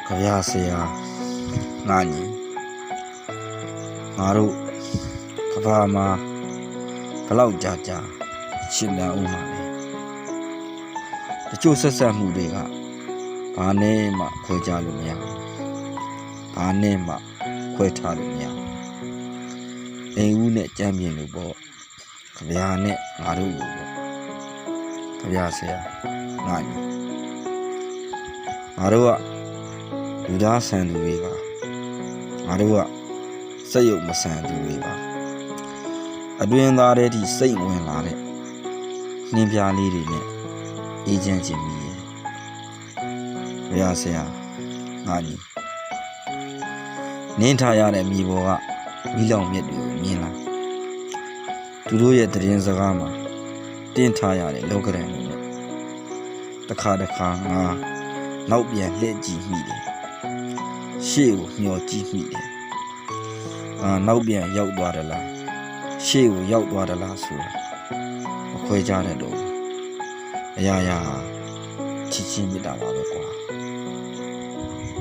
ကဗျာဆရာငါညီငါတို့ကဘာမှာဘလောက်ကြာကြာရှင်တန်ဦးမှာလဲတချို့ဆက်ဆက်မှုတွေကဘာနဲ့မှခွဲခြားလို့မရဘူးဘာနဲ့မှခွဲထားလို့မရဘူးအိမ်ဦးနဲ့ကြမ်းပြင်လို့ပေါ့ကဗျာနဲ့ငါတို့လို့ပေါ့ကဗျာဆရာငါညီငါတို့ကလူသားဆန်သူတွေပါငါတို့ကစက်ရုပ်မဆန်သူတွေပါအတွင်းသားတဲ့ဒီစိတ်ဝင်လာတဲ့နှင်းပြားလေးတွေနဲ့အေးချမ်းခြင်းမိရဲ့ဘုရားဆရာငါညီနင်းထားရတဲ့မြေပေါ်ကမိလောင်မြက်တွေကိုမြင်လာသူတို့ရဲ့တရင်စကားမှာတင်းထားရတဲ့လောကရန်တွေနဲ့တစ်ခါငါနောက်ပြန်လှည့်ကြည့်မိတယ်ရှေ့ကိုမျောကြည့်မိတယ်နောက်ပြန်ရောက်သွားတယ်လားရှေ့ကိုရောက်သွားတယ်လားဆိုတာမခွဲကြတဲ့တော့အရာရာချစ်ချင်းမြတ်တာပါပဲကွာ